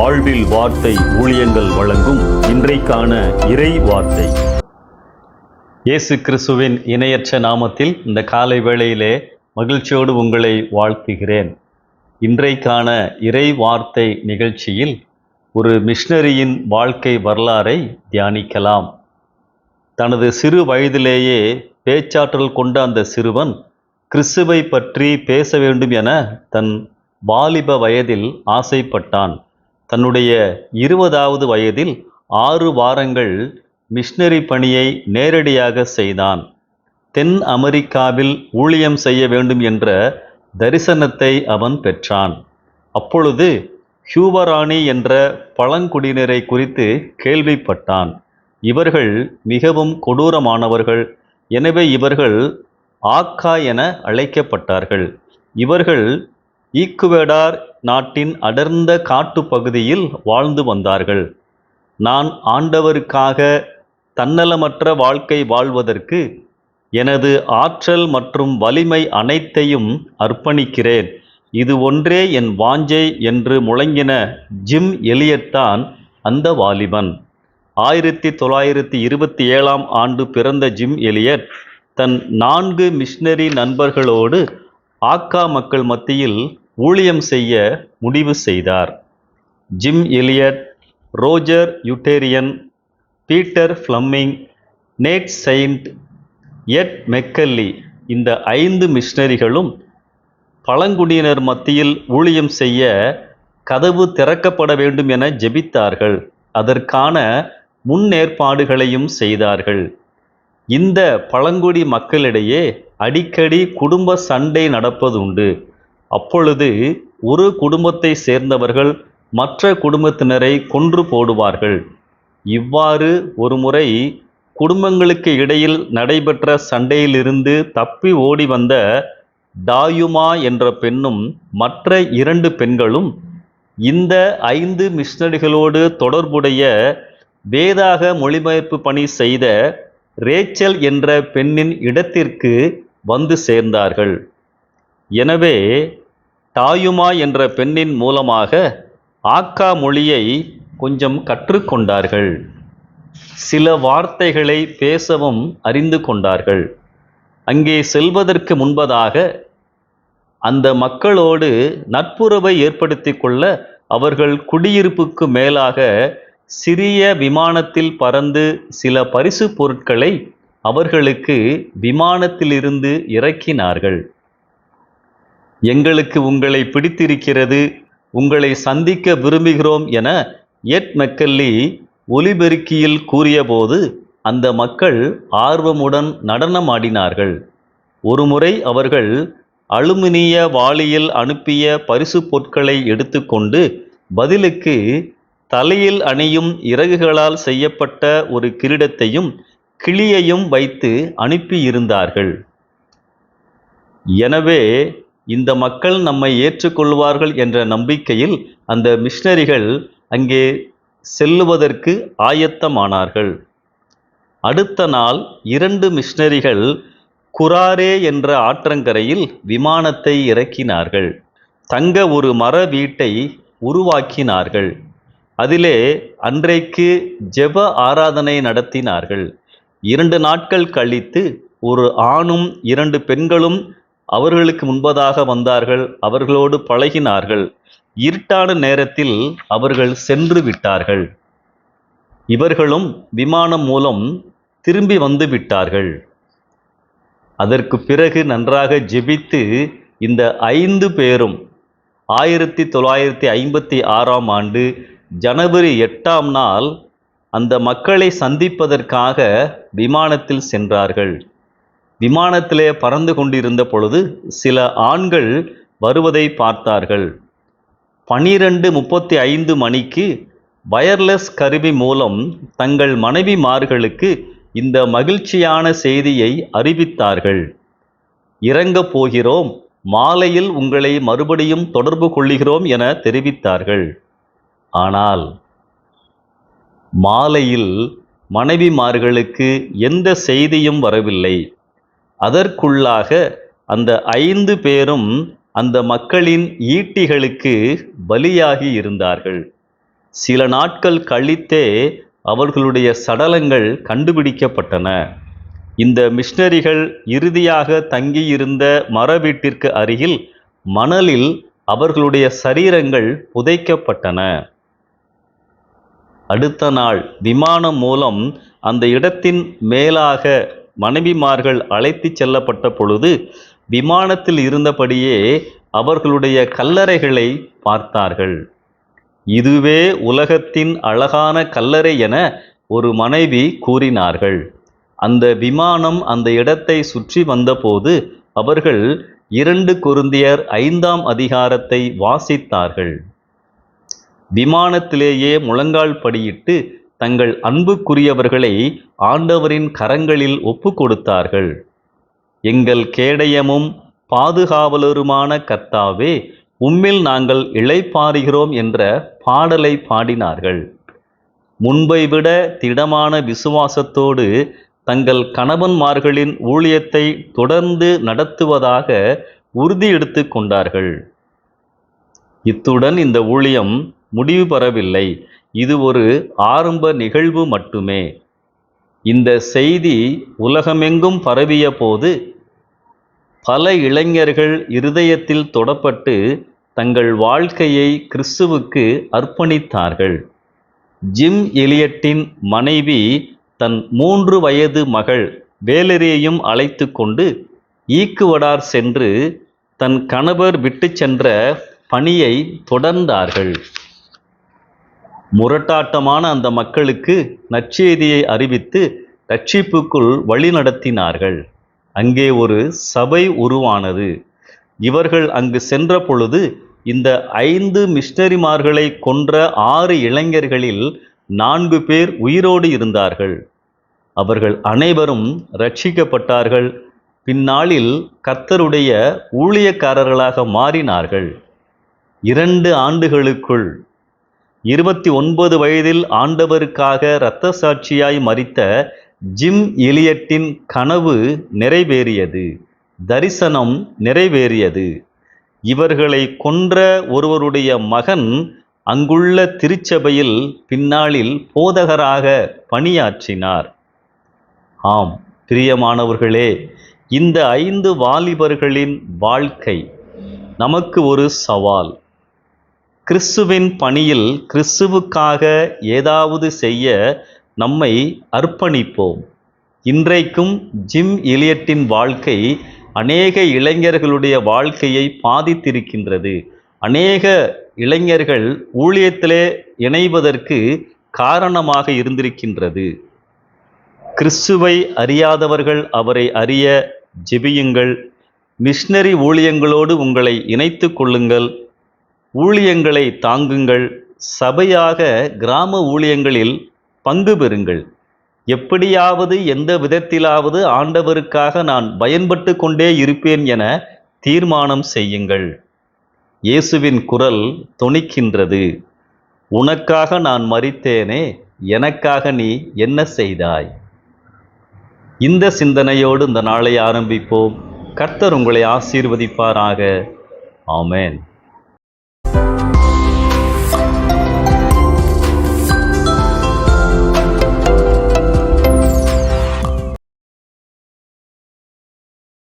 வாழ்வில் வார்த்தை ஊழியங்கள் வழங்கும் இன்றைக்கான இறை வார்த்தை. இயேசு கிறிஸ்துவின் இணையற்ற நாமத்தில் இந்த காலை வேளையிலே மகிழ்ச்சியோடு உங்களை வாழ்த்துகிறேன். இன்றைக்கான இறை வார்த்தை நிகழ்ச்சியில் ஒரு மிஷனரியின் வாழ்க்கை வரலாறை தியானிக்கலாம். தனது சிறு வயதிலேயே பேச்சாற்றல் கொண்ட அந்த சிறுவன் கிறிஸ்துவை பற்றி பேச வேண்டும் என தன் வாலிப வயதில் ஆசைப்பட்டான். தன்னுடைய 20வது வயதில் 6 வாரங்கள் மிஷனரி பணியை நேரடியாக செய்தான். தென் அமெரிக்காவில் ஊழியம் செய்ய வேண்டும் என்ற தரிசனத்தை அவன் பெற்றான். அப்பொழுது ஹியூவராணி என்ற பழங்குடியினரை குறித்து கேள்விப்பட்டான். இவர்கள் மிகவும் கொடூரமானவர்கள். எனவே இவர்கள் ஆக்கா என அழைக்கப்பட்டார்கள். இவர்கள் ஈக்குவடார் நாட்டின் அடர்ந்த காட்டுப்பகுதியில் வாழ்ந்து வந்தார்கள். நான் ஆண்டவருக்காக தன்னலமற்ற வாழ்க்கை வாழ்வதற்கு எனது ஆற்றல் மற்றும் வலிமை அனைத்தையும் அர்ப்பணிக்கிறேன். இது ஒன்றே என் வாஞ்சை என்று முழங்கின ஜிம் எலியட் தான் அந்த வாலிபன். 1927ஆம் ஆண்டு பிறந்த ஜிம் எலியட் தன் 4 மிஷனரி நண்பர்களோடு ஆக்கா மக்கள் மத்தியில் ஊழியம் செய்ய முடிவு செய்தார். Jim Elliot, Roger Youderian, Peter Fleming, Nate Saint, Ed McCully இந்த 5 மிஷனரிகளும் பழங்குடியினர் மத்தியில் ஊழியம் செய்ய கதவு திறக்கப்பட வேண்டும் என ஜெபித்தார்கள். அதற்கான முன்னேற்பாடுகளையும் செய்தார்கள். இந்த பழங்குடி மக்களிடையே அடிக்கடி குடும்ப சண்டை நடப்பதுண்டு. அப்பொழுது ஒரு குடும்பத்தை சேர்ந்தவர்கள் மற்ற குடும்பத்தினரை கொன்று போடுவார்கள். இவ்வாறு ஒருமுறை குடும்பங்களுக்கு இடையில் நடைபெற்ற சண்டையிலிருந்து தப்பி ஓடி வந்த டாயுமா என்ற பெண்ணும் மற்ற 2 பெண்களும் இந்த 5 மிஷனரிகளோடு தொடர்புடைய வேதாக மொழிபெயர்ப்பு பணி செய்த ரேச்சல் என்ற பெண்ணின் இடத்திற்கு வந்து சேர்ந்தார்கள். எனவே டாயுமா என்ற பெண்ணின் மூலமாக ஆக்கா மொழியை கொஞ்சம் கற்றுக்கொண்டார்கள். சில வார்த்தைகளை பேசவும் அறிந்து கொண்டார்கள். அங்கே செல்வதற்கு முன்பதாக அந்த மக்களோடு நட்புறவை ஏற்படுத்தி கொள்ள அவர்கள் குடியிருப்புக்கு மேலாக சிறிய விமானத்தில் பறந்து சில பரிசு பொருட்களை அவர்களுக்கு விமானத்திலிருந்து இறக்கினார்கள். எங்களுக்கு உங்களை பிடித்திருக்கிறது, உங்களை சந்திக்க விரும்புகிறோம் என எட் மெக்கல்லி ஒலிபெருக்கியில் கூறியபோது அந்த மக்கள் ஆர்வமுடன் நடனமாடினார்கள். ஒருமுறை அவர்கள் அலுமினிய வாளியில் அனுப்பிய பரிசு பொருட்களை எடுத்துக்கொண்டு பதிலுக்கு தலையில் அணியும் இறகுகளால் செய்யப்பட்ட ஒரு கிரீடத்தையும் கிளியையும் வைத்து அனுப்பியிருந்தார்கள். எனவே இந்த மக்கள் நம்மை ஏற்றுக்கொள்வார்கள் என்ற நம்பிக்கையில் அந்த மிஷனரிகள் அங்கே செல்லுவதற்கு ஆயத்தமானார்கள். அடுத்த நாள் 2 மிஷனரிகள் குராரே என்ற ஆற்றங்கரையில் விமானத்தை இறக்கினார்கள். தங்க ஒரு மர வீட்டை உருவாக்கினார்கள். அதிலே அன்றைக்கு ஜெப ஆராதனை நடத்தினார்கள். 2 நாட்கள் கழித்து ஒரு ஆணும் 2 பெண்களும் அவர்களுக்கு முன்பதாக வந்தார்கள். அவர்களோடு பழகினார்கள். இருட்டான நேரத்தில் அவர்கள் சென்று விட்டார்கள். இவர்களும் விமானம் மூலம் திரும்பி வந்து விட்டார்கள். அதற்கு பிறகு நன்றாக ஜெபித்து இந்த 5 பேரும் 1956ஆம் ஆண்டு ஜனவரி 8ஆம் நாள் அந்த மக்களை சந்திப்பதற்காக விமானத்தில் சென்றார்கள். விமானத்திலே பறந்து கொண்டிருந்த பொழுது சில ஆண்கள் வருவதை பார்த்தார்கள். 12:35 மணிக்கு வயர்லெஸ் கருவி மூலம் தங்கள் மனைவிமார்களுக்கு இந்த மகிழ்ச்சியான செய்தியை அறிவித்தார்கள். இறங்கப் போகிறோம், மாலையில் உங்களை மறுபடியும் தொடர்பு கொள்கிறோம் என தெரிவித்தார்கள். ஆனால் மாலையில் மனைவிமார்களுக்கு எந்த செய்தியும் வரவில்லை. அதற்குள்ளாக அந்த 5 பேரும் அந்த மக்களின் ஈட்டிகளுக்கு பலியாகி இருந்தார்கள். சில நாட்கள் கழித்தே அவர்களுடைய சடலங்கள் கண்டுபிடிக்கப்பட்டன. இந்த மிஷனரிகள் இறுதியாக தங்கியிருந்த மர வீட்டிற்கு அருகில் மணலில் அவர்களுடைய சரீரங்கள் புதைக்கப்பட்டன. அடுத்த நாள் விமானம் மூலம் அந்த இடத்தின் மேலாக மனைவிமார்கள் அழைத்து செல்லப்பட்ட பொழுது விமானத்தில் இருந்தபடியே அவர்களுடைய கல்லறைகளை பார்த்தார்கள். இதுவே உலகத்தின் அழகான கல்லறை என ஒரு மனைவி கூறினார்கள். அந்த விமானம் அந்த இடத்தை சுற்றி வந்தபோது அவர்கள் 2 கொரிந்தியர் 5ஆம் அதிகாரத்தை வாசித்தார்கள். விமானத்திலேயே முழங்கால் படியிட்டு தங்கள் அன்புக்குரியவர்களை ஆண்டவரின் கரங்களில் ஒப்பு கொடுத்தார்கள். எங்கள் கேடயமும் பாதுகாவலருமான கர்த்தாவே, உம்மில் நாங்கள் இளைப்பாறுகிறோம் என்ற பாடலை பாடினார்கள். முன்பை விட திடமான விசுவாசத்தோடு தங்கள் கணவன்மார்களின் ஊழியத்தை தொடர்ந்து நடத்துவதாக உறுதி எடுத்து கொண்டார்கள். இத்துடன் இந்த ஊழியம் முடிவு பெறவில்லை. இது ஒரு ஆரம்ப நிகழ்வு மட்டுமே. இந்த செய்தி உலகமெங்கும் பரவிய போது பல இளைஞர்கள் இருதயத்தில் தொடப்பட்டு தங்கள் வாழ்க்கையை கிறிஸ்துவுக்கு அர்ப்பணித்தார்கள். ஜிம் எலியட்டின் மனைவி தன் 3 வயது மகள் வேலரியையும் அழைத்து கொண்டு ஈக்குவடார் சென்று தன் கணவர் விட்டு சென்ற பணியை தொடர்ந்தார்கள். முரட்டாட்டமான அந்த மக்களுக்கு நற்செய்தியை அறிவித்து ரட்சிப்புக்குள் வழிநடத்தினார்கள். அங்கே ஒரு சபை உருவானது. இவர்கள் அங்கு சென்ற பொழுது இந்த 5 மிஷனரிமார்களை கொன்ற 6 இளைஞர்களில் 4 பேர் உயிரோடு இருந்தார்கள். அவர்கள் அனைவரும் ரட்சிக்கப்பட்டார்கள். பின்னாளில் கர்த்தருடைய ஊழியக்காரர்களாக மாறினார்கள். 2 ஆண்டுகளுக்குள் 29 வயதில் ஆண்டவருக்காக இரத்த சாட்சியாய் மரித்த ஜிம் எலியட்டின் கனவு நிறைவேறியது. தரிசனம் நிறைவேறியது. இவர்களை கொன்ற ஒருவருடைய மகன் அங்குள்ள திருச்சபையில் பின்னாளில் போதகராக பணியாற்றினார். ஆம் பிரியமானவர்களே, இந்த 5 வாலிபர்களின் வாழ்க்கை நமக்கு ஒரு சவால். கிறிஸ்துவின் பணியில் கிறிஸ்துவுக்காக ஏதாவது செய்ய நம்மை அர்ப்பணிப்போம். இன்றைக்கும் ஜிம் எலியட்டின் வாழ்க்கை அநேக இளைஞர்களுடைய வாழ்க்கையை பாதித்திருக்கின்றது. அநேக இளைஞர்கள் ஊழியத்திலே இணைவதற்கு காரணமாக இருந்திருக்கின்றது. கிறிஸ்துவை அறியாதவர்கள் அவரை அறிய ஜெபியுங்கள். மிஷனரி ஊழியங்களோடு உங்களை இணைத்து கொள்ளுங்கள். ஊழியங்களை தாங்குங்கள். சபையாக கிராம ஊழியங்களில் பங்கு பெறுங்கள். எப்படியாவது எந்த விதத்திலாவது ஆண்டவருக்காக நான் பயன்பட்டு கொண்டே இருப்பேன் என தீர்மானம் செய்யுங்கள். இயேசுவின் குரல் தொனிக்கின்றது. உனக்காக நான் மரித்தேனே, எனக்காக நீ என்ன செய்தாய்? இந்த சிந்தனையோடு இந்த நாளை ஆரம்பிப்போம். கர்த்தர் உங்களை ஆசீர்வதிப்பாராக. ஆமென்.